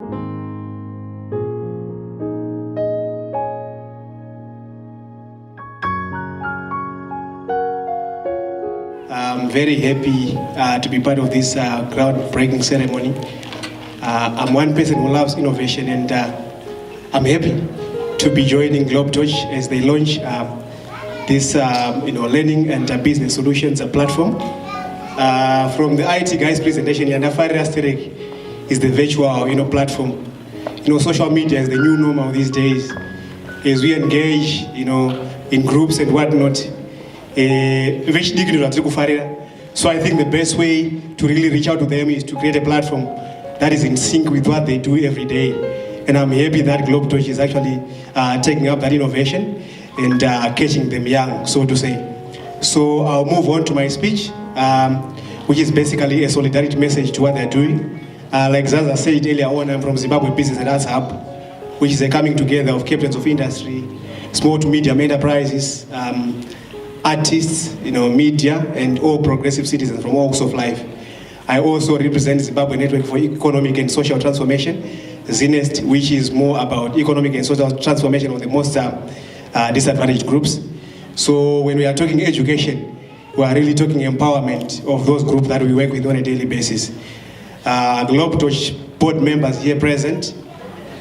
I'm very happy to be part of this groundbreaking ceremony. I'm one person who loves innovation, and I'm happy to be joining Globtorch as they launch this learning and business solutions platform. From the IT guys' presentation, Yandafari Asterek is the virtual platform. Social media is the new normal these days. As we engage in groups and whatnot, so I think the best way to really reach out to them is to create a platform that is in sync with what they do every day. And I'm happy that Globtorch is actually taking up that innovation and catching them young, so to say. So I'll move on to my speech, which is basically a solidarity message to what they're doing. Like Zaza said earlier on, I'm from Zimbabwe Business and Arts Hub, which is a coming together of captains of industry, small to medium enterprises, artists, media, and all progressive citizens from all walks of life. I also represent Zimbabwe Network for Economic and Social Transformation, ZINEST, which is more about economic and social transformation of the most disadvantaged groups. So when we are talking education, we are really talking empowerment of those groups that we work with on a daily basis. Globtorch board members here present,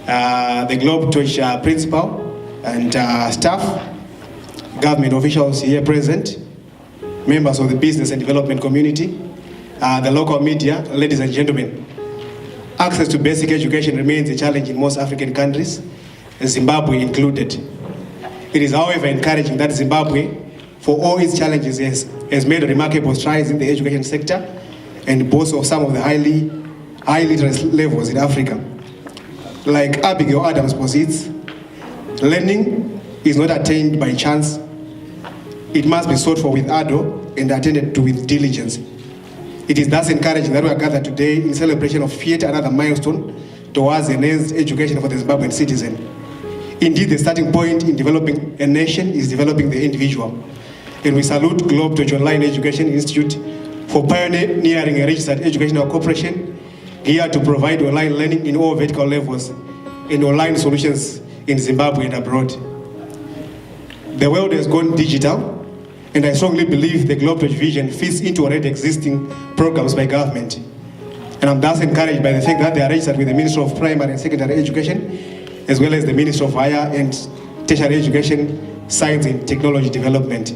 the Globtorch principal and staff, government officials here present, members of the business and development community, the local media, ladies and gentlemen. Access to basic education remains a challenge in most African countries, Zimbabwe included. It is, however, encouraging that Zimbabwe, for all its challenges, has made remarkable strides in the education sector and boasts of some of the high literacy levels in Africa. Like Abigail Adams posits, learning is not attained by chance. It must be sought for with ardor and attended to with diligence. It is thus encouraging that we are gathered today in celebration of yet another milestone towards enhanced education for the Zimbabwean citizen. Indeed, the starting point in developing a nation is developing the individual. And we salute Globtorch Online Education Institute for pioneering a registered educational corporation geared to provide online learning in all vertical levels and online solutions in Zimbabwe and abroad. The world has gone digital, and I strongly believe the Globtorch vision fits into already existing programs by government. And I'm thus encouraged by the fact that they are registered with the Ministry of Primary and Secondary Education, as well as the Ministry of Higher and Tertiary Education, Science and Technology Development.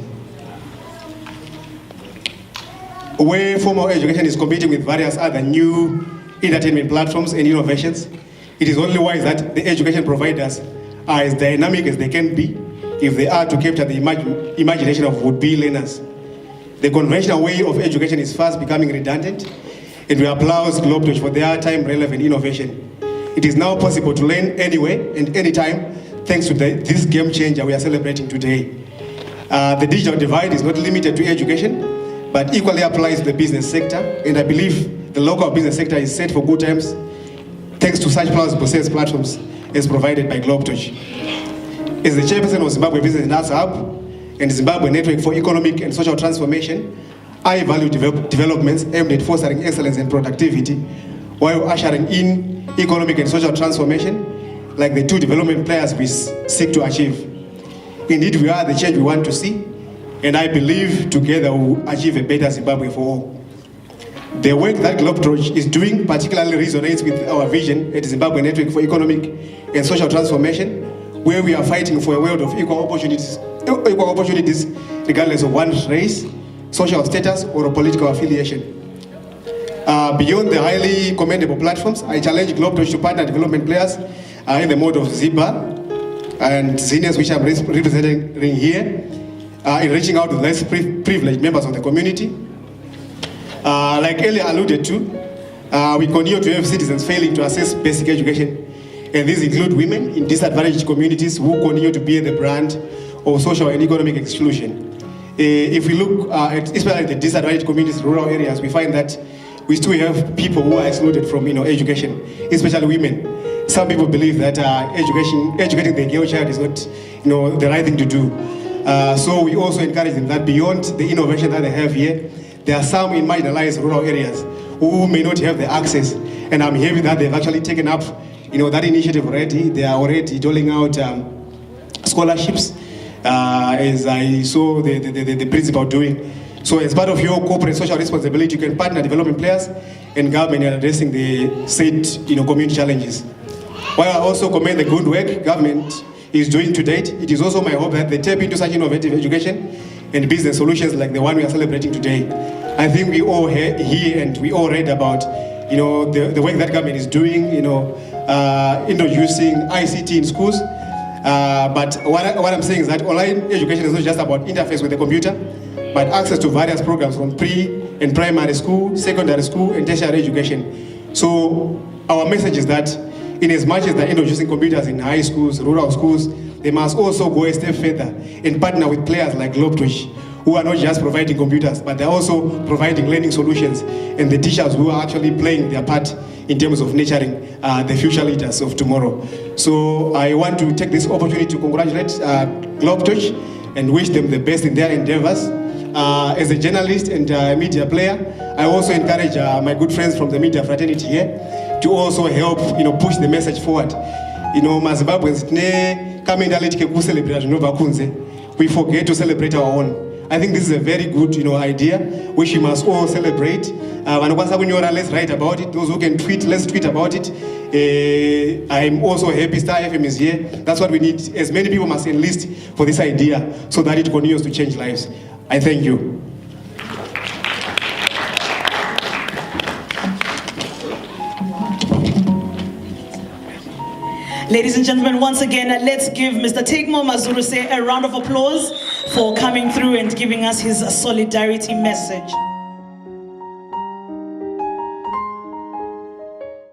Where formal education is competing with various other new entertainment platforms and innovations, it is only wise that the education providers are as dynamic as they can be if they are to capture the imagination of would-be learners. The conventional way of education is fast becoming redundant, and we applaud Globtorch for their time-relevant innovation. It is now possible to learn anywhere and anytime thanks to this game changer we are celebrating today. The digital divide is not limited to education, but equally applies to the business sector, and I believe the local business sector is set for good times thanks to such plausible sales platforms as provided by Globtorch. As the chairperson of Zimbabwe Business and Arts Hub and Zimbabwe Network for Economic and Social Transformation, I value developments aimed at fostering excellence and productivity while ushering in economic and social transformation like the two development players we seek to achieve. Indeed, we are the change we want to see, and I believe together we will achieve a better Zimbabwe for all. The work that Globtorch is doing particularly resonates with our vision at Zimbabwe Network for Economic and Social Transformation, where we are fighting for a world of equal opportunities regardless of one's race, social status, or political affiliation. Beyond the highly commendable platforms, I challenge Globtorch to partner development players in the mode of ZIBA and ZINEST, which I'm representing here, in reaching out to less privileged members of the community. Like earlier alluded to, we continue to have citizens failing to access basic education, and these include women in disadvantaged communities who continue to bear the brand of social and economic exclusion. If we look at especially the disadvantaged communities, rural areas, we find that we still have people who are excluded from education, especially women. Some people believe that educating the girl child is not the right thing to do. So we also encourage them that beyond the innovation that they have here, there are some in marginalized rural areas who may not have the access. And I'm happy that they've actually taken up, that initiative already. They are already doling out scholarships, as I saw the principal doing. So as part of your corporate social responsibility, you can partner developing players and government in addressing the said community challenges. While I also commend the good work government is doing to date, it is also my hope that they tap into such innovative education and business solutions like the one we are celebrating today. I think we all hear and we all read about the work that government is doing, introducing ICT in schools. But what I'm saying is that online education is not just about interface with the computer, but access to various programs from pre and primary school, secondary school, and tertiary education. So our message is that in as much as they're introducing computers in high schools, rural schools, they must also go a step further and partner with players like Globtorch, who are not just providing computers, but they're also providing learning solutions, and the teachers who are actually playing their part in terms of nurturing the future leaders of tomorrow. So I want to take this opportunity to congratulate Globtorch and wish them the best in their endeavors. As a journalist and media player, I also encourage my good friends from the media fraternity here to also help push the message forward. Mazimbabweans we forget to celebrate our own. I think this is a very good idea which we must all celebrate. Let's write about it. Those who can tweet, let's tweet about it. I'm also happy Star FM is here. That's what we need. As many people must enlist for this idea so that it continues to change lives. I thank you. Ladies and gentlemen, once again, let's give Mr. Takemore Mazuruse a round of applause for coming through and giving us his solidarity message.